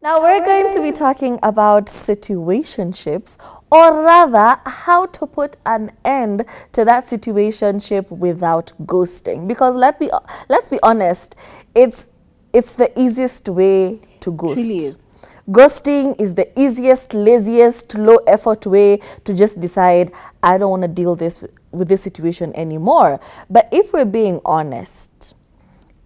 Now we're going to be talking about situationships, or rather how to put an end to that situationship without ghosting. Because let's be honest, it's the easiest way to ghost. Truly is. Ghosting is the easiest, laziest, low effort way to just decide I don't want to deal with this situation anymore. But if we're being honest,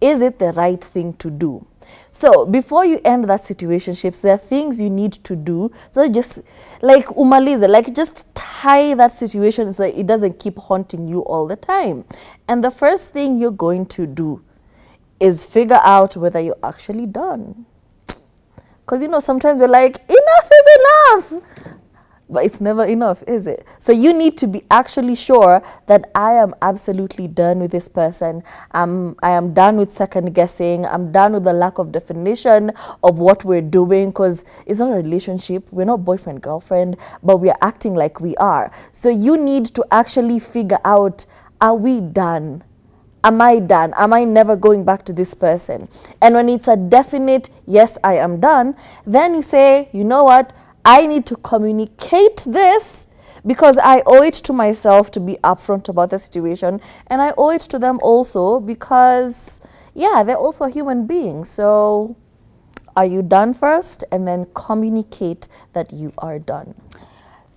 is it the right thing to do? So before you end that situationships, there are things you need to do. So just like umalize, like just tie that situation so that it doesn't keep haunting you all the time. And the first thing you're going to do is figure out whether you're actually done. Because sometimes we're like, enough is enough. But it's never enough, is it? So you need to be actually sure that I am absolutely done with this person. I am done with second guessing. I'm done with the lack of definition of what we're doing, because it's not a relationship. We're not boyfriend, girlfriend, but we're acting like we are. So you need to actually figure out, are we done? Am I done? Am I never going back to this person? And when it's a definite, yes, I am done, then you say, you know what? I need to communicate this because I owe it to myself to be upfront about the situation, and I owe it to them also because, yeah, they're also a human being. So are you done first? And then communicate that you are done.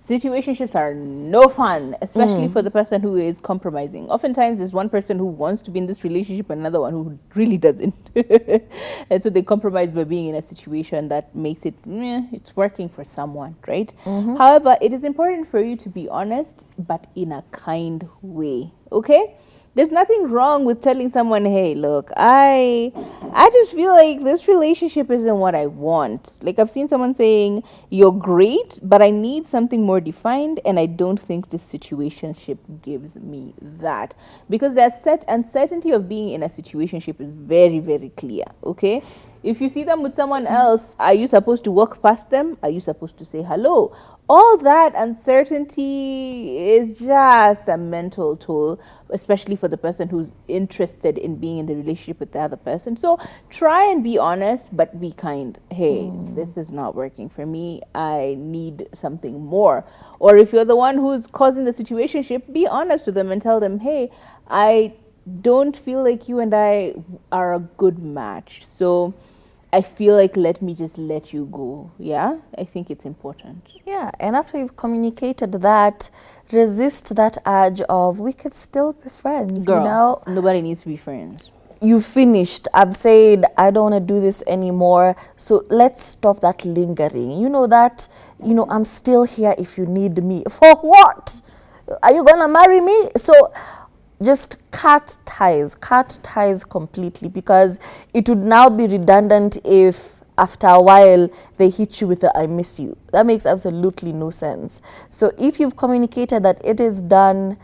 Situationships are no fun, especially for the person who is compromising. Oftentimes, there's one person who wants to be in this relationship and another one who really doesn't. And so they compromise by being in a situation that makes it, it's working for someone, right? However, it is important for you to be honest, but in a kind way, okay? There's nothing wrong with telling someone, hey, look, I just feel like this relationship isn't what I want. Like, I've seen someone saying, you're great, but I need something more defined, and I don't think this situationship gives me that. Because the uncertainty of being in a situationship is very, very clear, okay? If you see them with someone else, are you supposed to walk past them? Are you supposed to say hello? All that uncertainty is just a mental toll, especially for the person who's interested in being in the relationship with the other person. So try and be honest, but be kind. Hey, this is not working for me. I need something more. Or if you're the one who's causing the situationship, be honest with them and tell them, hey, I don't feel like you and I are a good match. So I feel like let me just let you go. Yeah, I think it's important. Yeah, and after you've communicated that, resist that urge of we could still be friends. Girl, nobody needs to be friends. You finished. I've said I don't want to do this anymore. So let's stop that lingering. I'm still here if you need me. For what? Are you gonna marry me? So just cut ties completely, because it would now be redundant if after a while they hit you with the I miss you. That makes absolutely no sense. So if you've communicated that it is done,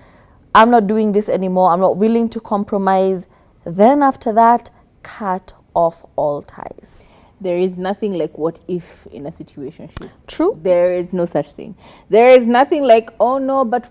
I'm not doing this anymore, I'm not willing to compromise, then after that, cut off all ties. There is nothing like what if in a situationship. True. There is no such thing. There is nothing like, oh no, but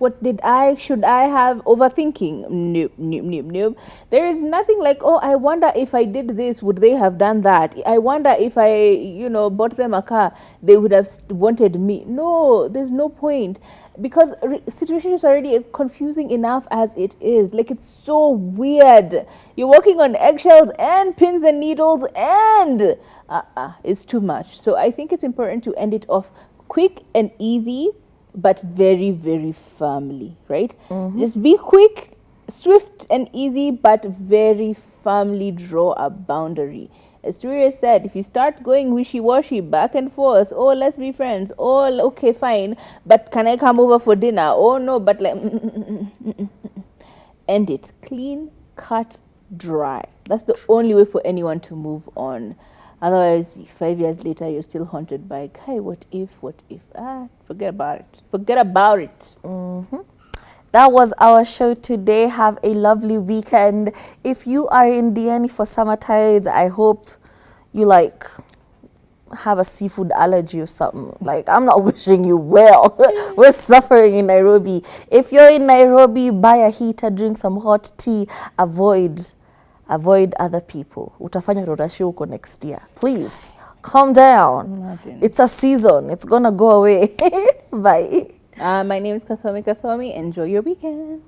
should I have overthinking? Nope. There is nothing like, oh, I wonder if I did this, would they have done that? I wonder if I, bought them a car, they would have wanted me. No, there's no point. Because situations already is confusing enough as it is. Like, it's so weird. You're walking on eggshells and pins and needles, and it's too much. So I think it's important to end it off quick and easy, but very, very firmly, right? Just be quick, swift and easy, but very firmly draw a boundary. As Surya said, if you start going wishy-washy back and forth, oh, let's be friends, oh, okay, fine, but can I come over for dinner? Oh, no, but like, end it. Clean, cut, dry. That's the only way for anyone to move on. Otherwise, 5 years later, you're still haunted by, hey, what if? Forget about it. That was our show today. Have a lovely weekend. If you are in Diani for summer tides, I hope you have a seafood allergy or something. I'm not wishing you well. We're suffering in Nairobi. If you're in Nairobi, buy a heater, drink some hot tea, avoid other people. Utafanya rorashio huko next year. Please. Calm down. Imagine. It's a season. It's gonna go away. Bye. My name is Kathomi Kathomi. Enjoy your weekend.